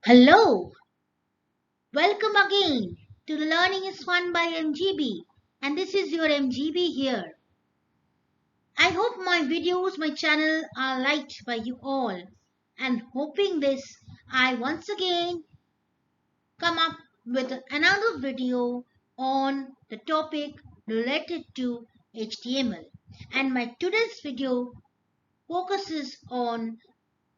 Hello, welcome again to the Learning is Fun by MGB, and this is your MGB here. I hope my videos, my channel are liked by you all, and hoping this, I once again come up with another video on the topic related to HTML. And my today's video focuses on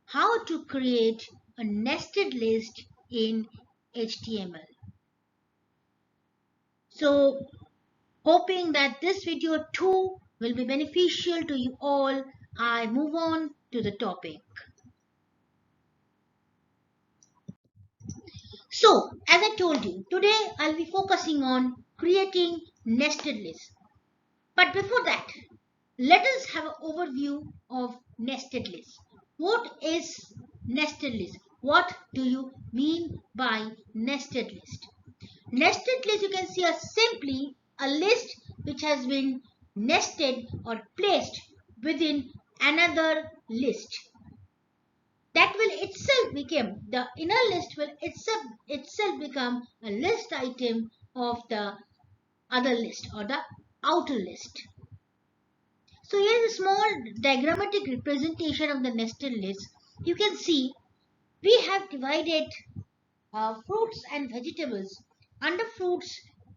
how to create a nested list in HTML. So, hoping that this video too will be beneficial to you all, I move on to the topic. So, as I told you, today I'll be focusing on creating nested lists. But before that, let us have an overview of nested lists. What is nested list? What do you mean by nested list? Nested list, you can see, are simply a list which has been nested or placed within another list. That will itself become, the inner list will itself become a list item of the other list or the outer list. So here is a small diagrammatic representation of the nested list. You can see we have divided fruits and vegetables. Under fruits,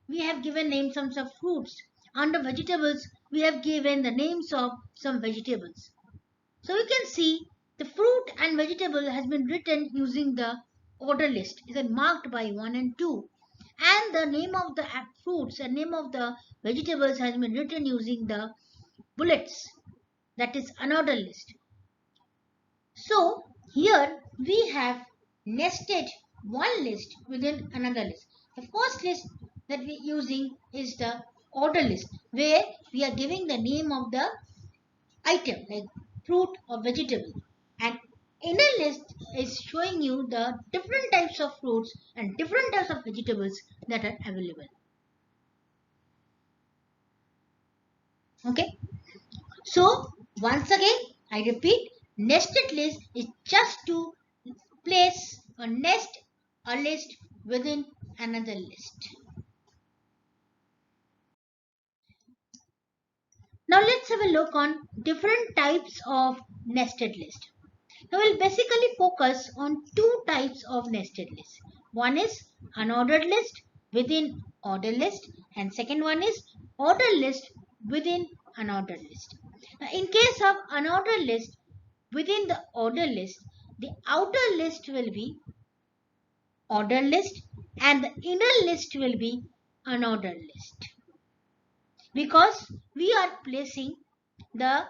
we have given names of some fruits. Under vegetables, we have given the names of some vegetables. So you can see the fruit and vegetable has been written using the order list. It is marked by 1 and 2. And the name of the fruits and name of the vegetables has been written using the bullets. That is another list. So here we have nested one list within another list. The first list that we are using is the order list, where we are giving the name of the item like fruit or vegetable, and inner list is showing you the different types of fruits and different types of vegetables that are available. Okay, so once again I repeat, nested list is just to place or nest a list within another list. Now let's have a look on different types of nested list. Now we'll basically focus on two types of nested list. One is unordered list within order list, and second one is order list within unordered list. Now in case of unordered list within the order list, the outer list will be order list and the inner list will be unordered list, because we are placing the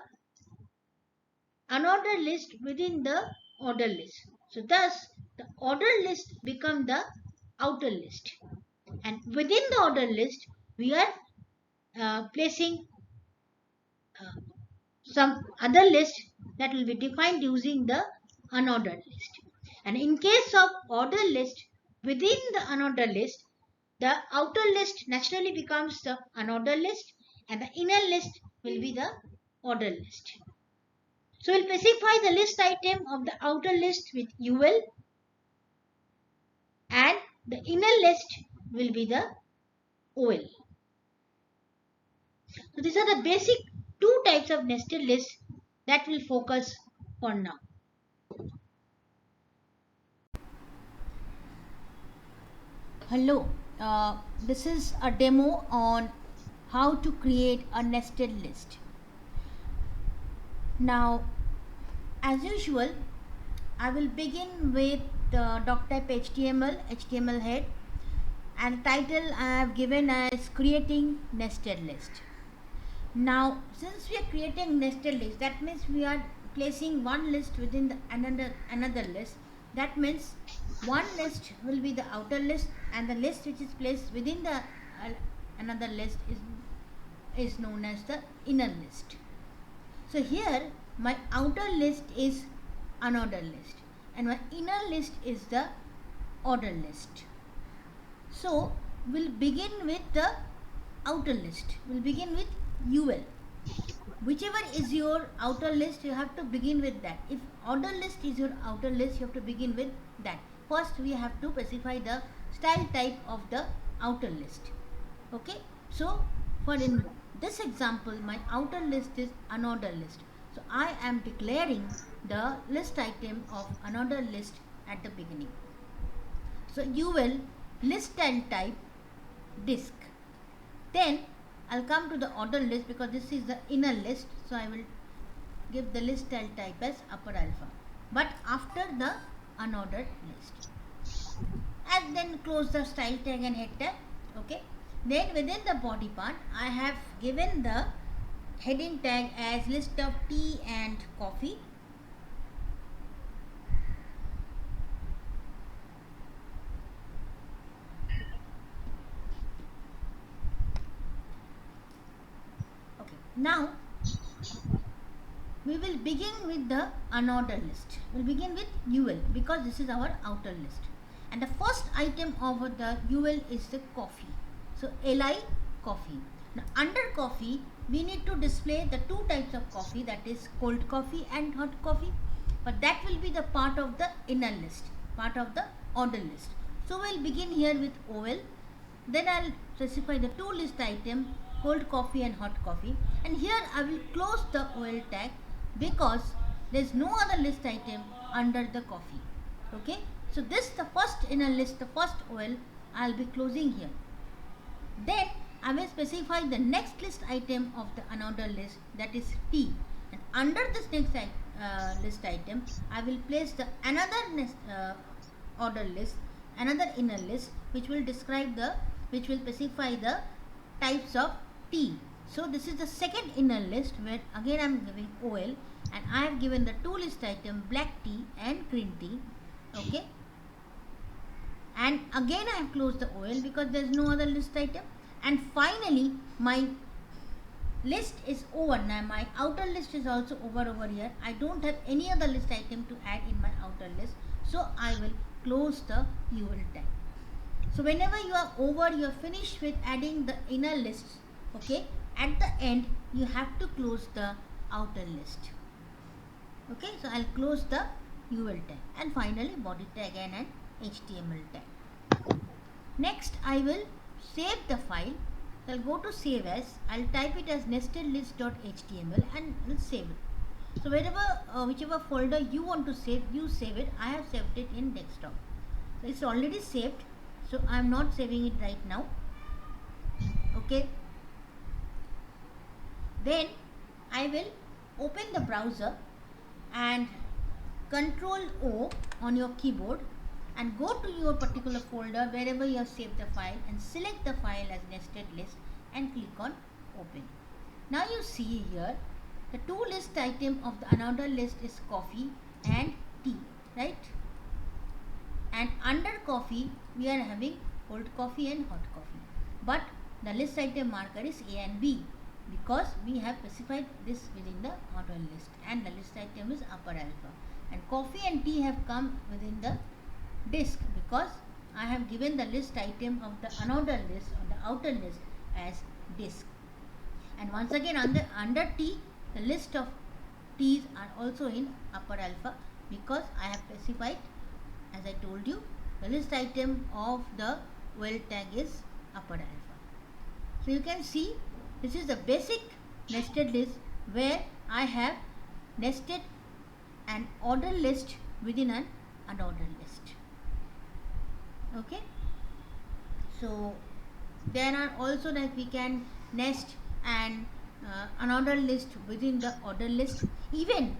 unordered list within the order list. So thus the order list become the outer list, and within the order list we are placing some other list that will be defined using the unordered list. And in case of order list within the unordered list, the outer list naturally becomes the unordered list and the inner list will be the order list. So we'll specify the list item of the outer list with UL, and the inner list will be the OL. So these are the basic two types of nested lists that we'll focus on now. Hello, this is a demo on how to create a nested list. Now, as usual, I will begin with doctype HTML head, and the title I have given as creating nested list. Now, since we are creating nested list, that means we are placing one list within the another list. That means one list will be the outer list, and the list which is placed within the another list is known as the inner list. So here my outer list is unordered list and my inner list is the order list. So we'll begin with the outer list. We'll begin with UL. whichever is your outer list, you have to begin with that. If order list is your outer list, you have to begin with that. First we have to specify the style type of the outer list. Okay, so for in this example, my outer list is unordered list, so I am declaring the list item of unordered list at the beginning. So you will list style type disk. Then I'll come to the order list because this is the inner list, so I will give the list style type as upper alpha, but after the unordered list. And then close the style tag and head tag. Okay, then within the body part I have given the heading tag as list of tea and coffee. Okay, now we will begin with the unordered list. We'll begin with UL because this is our outer list. And the first item of the UL is the coffee. So LI coffee. Now under coffee, we need to display the two types of coffee, that is cold coffee and hot coffee. But that will be the part of the inner list, part of the order list. So we'll begin here with OL. Then I'll specify the two list item, cold coffee and hot coffee. And here I will close the OL tag because there is no other list item under the coffee. Okay, so this the first inner list, the first OL I'll be closing here. Then I will specify the next list item of the unordered list, that is tea, and under this next list item I will place the another order list, another inner list, which will describe the, which will specify the types of tea. So this is the second inner list where again I am giving OL, and I have given the two list item black tea and green tea. Okay, and again I have closed the OL because there is no other list item. And finally my list is over. Now my outer list is also over here. I don't have any other list item to add in my outer list, so I will close the UL tag. So whenever you are over, you are finished with adding the inner lists, okay, at the end you have to close the outer list. Okay, so I'll close the UL tag, and finally body tag and an HTML tag. Next I will save the file. So I'll go to save as, I'll type it as nestedlist.html and will save it. So wherever whichever folder you want to save, you save it. I have saved it in desktop. So it's already saved, so I am not saving it right now. Okay, then I will open the browser and Control O on your keyboard and go to your particular folder wherever you have saved the file and select the file as nested list and click on open. Now you see here the two list item of the another list is coffee and tea, right? And under coffee we are having cold coffee and hot coffee, but the list item marker is A and B because we have specified this within the order list, and the list item is upper alpha, and coffee and tea have come within the disk because I have given the list item of the unordered list or the outer list as disk. And once again under T, the list of T's are also in upper alpha because I have specified, as I told you, the list item of the OL tag is upper alpha. So you can see this is the basic nested list where I have nested an order list within an unordered list. Okay, so there are also that we can nest an unordered list within the order list. Even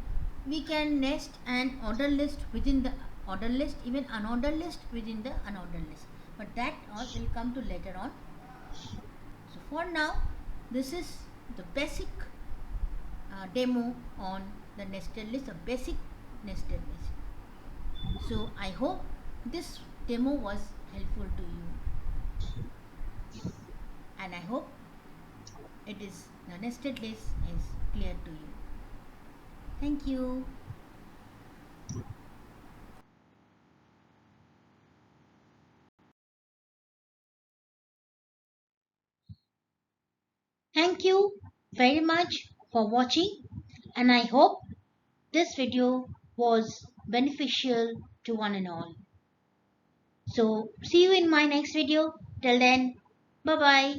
we can nest an order list within the order list, even unordered list within the unordered list, but that all will come to later on. So for now, this is the basic demo on the nested list, a basic nested list. So I hope this demo was helpful to you, and I hope it is, the nested list is clear to you. Thank you. Thank you very much for watching, and I hope this video was beneficial to one and all. So see you in my next video. Till then, bye bye.